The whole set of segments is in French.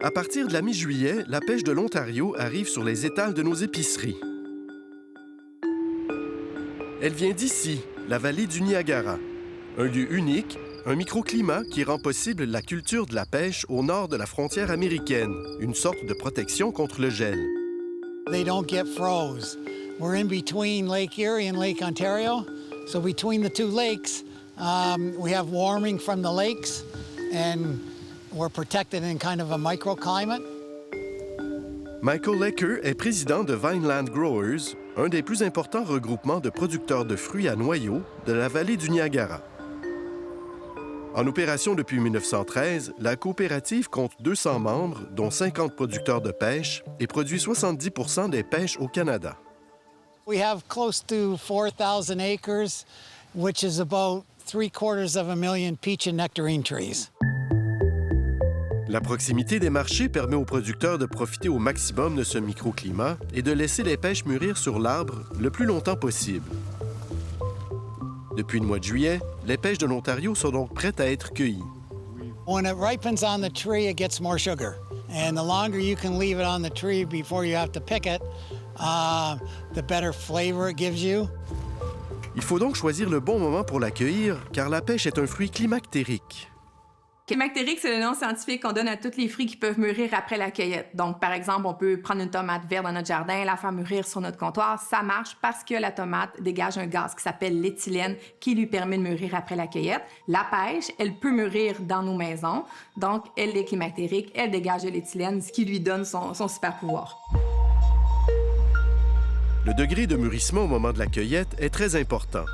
À partir de la mi-juillet, la pêche de l'Ontario arrive sur les étals de nos épiceries. Elle vient d'ici, la vallée du Niagara. Un lieu unique, un microclimat qui rend possible la culture de la pêche au nord de la frontière américaine, une sorte de protection contre le gel. They don't get froze. We're in between Lake Erie and Lake Ontario. So between the two lakes, we have warming from the lakes and we're protected in kind of a microclimate. Michael Lecker est président de Vineland Growers, un des plus importants regroupements de producteurs de fruits à noyaux de la vallée du Niagara. En opération depuis 1913, la coopérative compte 200 membres, dont 50 producteurs de pêche, et produit 70 des pêches au Canada. We have close to 4,000 acres, which is about 750,000 peach and nectarine trees. La proximité des marchés permet aux producteurs de profiter au maximum de ce microclimat et de laisser les pêches mûrir sur l'arbre le plus longtemps possible. Depuis le mois de juillet, les pêches de l'Ontario sont donc prêtes à être cueillies. When it ripens on the tree, it gets more sugar. And the longer you can leave it on the tree before you have to pick it, the better flavor it gives you. Il faut donc choisir le bon moment pour la cueillir, car la pêche est un fruit climactérique. Climactérique, c'est le nom scientifique qu'on donne à tous les fruits qui peuvent mûrir après la cueillette. Donc, par exemple, on peut prendre une tomate verte dans notre jardin, la faire mûrir sur notre comptoir. Ça marche parce que la tomate dégage un gaz qui s'appelle l'éthylène qui lui permet de mûrir après la cueillette. La pêche, elle peut mûrir dans nos maisons. Donc, elle est climactérique, elle dégage de l'éthylène, ce qui lui donne son super pouvoir. Le degré de mûrissement au moment de la cueillette est très important.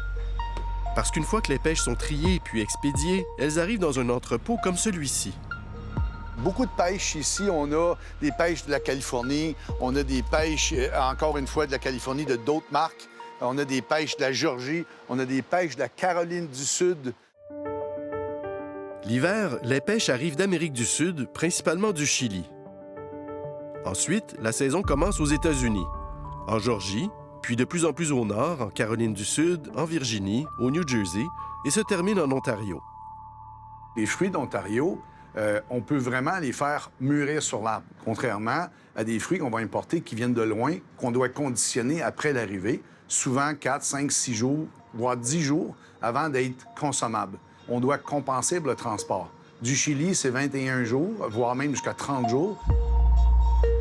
Parce qu'une fois que les pêches sont triées puis expédiées, elles arrivent dans un entrepôt comme celui-ci. Beaucoup de pêches ici. On a des pêches de la Californie, on a des pêches, encore une fois, de la Californie, de d'autres marques. On a des pêches de la Géorgie, on a des pêches de la Caroline du Sud. L'hiver, les pêches arrivent d'Amérique du Sud, principalement du Chili. Ensuite, la saison commence aux États-Unis, en Géorgie, puis de plus en plus au nord, en Caroline du Sud, en Virginie, au New Jersey, et se termine en Ontario. Les fruits d'Ontario, on peut vraiment les faire mûrir sur l'arbre, contrairement à des fruits qu'on va importer qui viennent de loin, qu'on doit conditionner après l'arrivée, souvent 4, 5, 6 jours, voire 10 jours avant d'être consommables. On doit compenser pour le transport. Du Chili, c'est 21 jours, voire même jusqu'à 30 jours.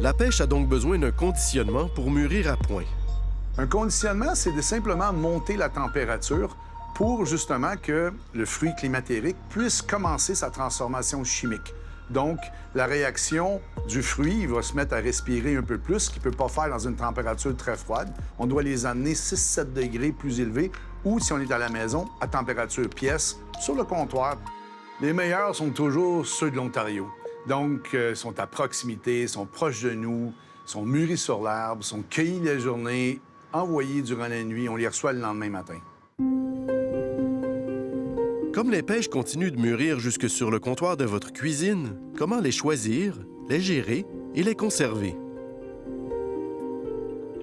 La pêche a donc besoin d'un conditionnement pour mûrir à point. Un conditionnement, c'est de simplement monter la température pour justement que le fruit climatérique puisse commencer sa transformation chimique. Donc, la réaction du fruit, il va se mettre à respirer un peu plus, ce qu'il ne peut pas faire dans une température très froide. On doit les amener 6-7 degrés plus élevés ou, si on est à la maison, à température pièce, sur le comptoir. Les meilleurs sont toujours ceux de l'Ontario. Donc, sont à proximité, sont proches de nous, sont mûris sur l'arbre, sont cueillis la journée, envoyés durant la nuit, on les reçoit le lendemain matin. Comme les pêches continuent de mûrir jusque sur le comptoir de votre cuisine, comment les choisir, les gérer et les conserver?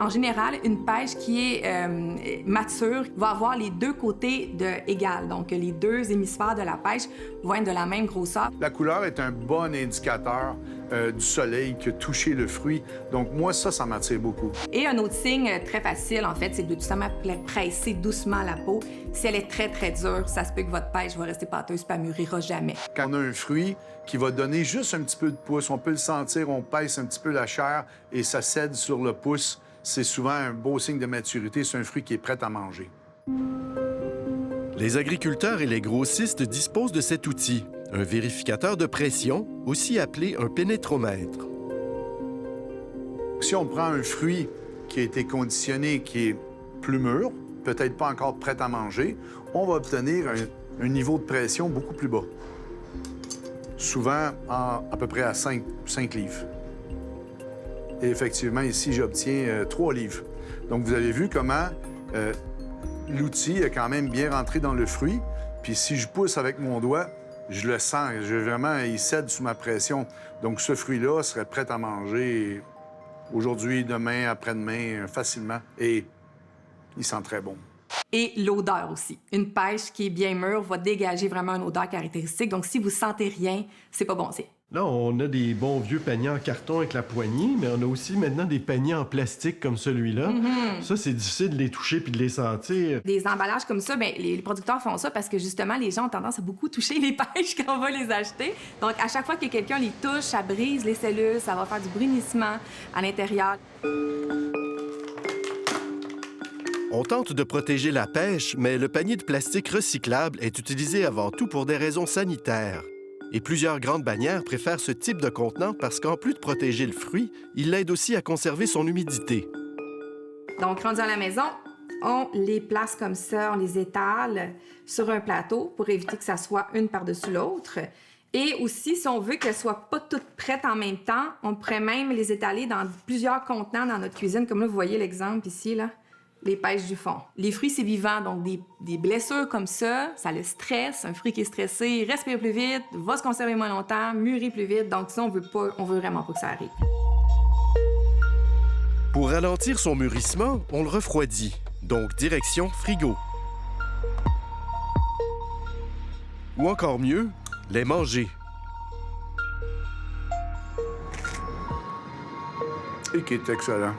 En général, une pêche qui est mature va avoir les deux côtés égales. Donc, les deux hémisphères de la pêche vont être de la même grosseur. La couleur est un bon indicateur du soleil qui a touché le fruit. Donc, moi, ça m'attire beaucoup. Et un autre signe très facile, en fait, c'est de tout simplement presser doucement la peau. Si elle est très, très dure, ça se peut que votre pêche va rester pâteuse et ne mûrira jamais. Quand on a un fruit qui va donner juste un petit peu de pouce, on peut le sentir, on pèse un petit peu la chair et ça cède sur le pouce. C'est souvent un beau signe de maturité. C'est un fruit qui est prêt à manger. Les agriculteurs et les grossistes disposent de cet outil, un vérificateur de pression, aussi appelé un pénétromètre. Si on prend un fruit qui a été conditionné, qui est plus mûr, peut-être pas encore prêt à manger, on va obtenir un niveau de pression beaucoup plus bas. Souvent à peu près à 5 livres. Et effectivement, ici, j'obtiens 3 livres. Donc, vous avez vu comment l'outil est quand même bien rentré dans le fruit. Puis si je pousse avec mon doigt, je le sens. Il cède sous ma pression. Donc, ce fruit-là serait prêt à manger aujourd'hui, demain, après-demain, facilement. Et il sent très bon. Et l'odeur aussi. Une pêche qui est bien mûre va dégager vraiment une odeur caractéristique. Donc, si vous sentez rien, c'est pas bon signe. Là, on a des bons vieux paniers en carton avec la poignée, mais on a aussi maintenant des paniers en plastique comme celui-là. Ça, c'est difficile de les toucher puis de les sentir. Des emballages comme ça, bien, les producteurs font ça parce que justement, les gens ont tendance à beaucoup toucher les pêches quand on va les acheter. Donc, à chaque fois que quelqu'un les touche, ça brise les cellules, ça va faire du brunissement à l'intérieur. On tente de protéger la pêche, mais le panier de plastique recyclable est utilisé avant tout pour des raisons sanitaires. Et plusieurs grandes bannières préfèrent ce type de contenant parce qu'en plus de protéger le fruit, il l'aide aussi à conserver son humidité. Donc, rendu à la maison, on les place comme ça, on les étale sur un plateau pour éviter que ça soit une par-dessus l'autre. Et aussi, si on veut qu'elles soient pas toutes prêtes en même temps, on pourrait même les étaler dans plusieurs contenants dans notre cuisine. Comme là, vous voyez l'exemple ici, là. Les pêches du fond. Les fruits, c'est vivant, donc des blessures comme ça le stresse. Un fruit qui est stressé respire plus vite, va se conserver moins longtemps, mûrit plus vite. Donc ça, on veut vraiment pas que ça arrive. Pour ralentir son mûrissement, on le refroidit, donc direction frigo. Ou encore mieux, les manger. Et qui est excellent.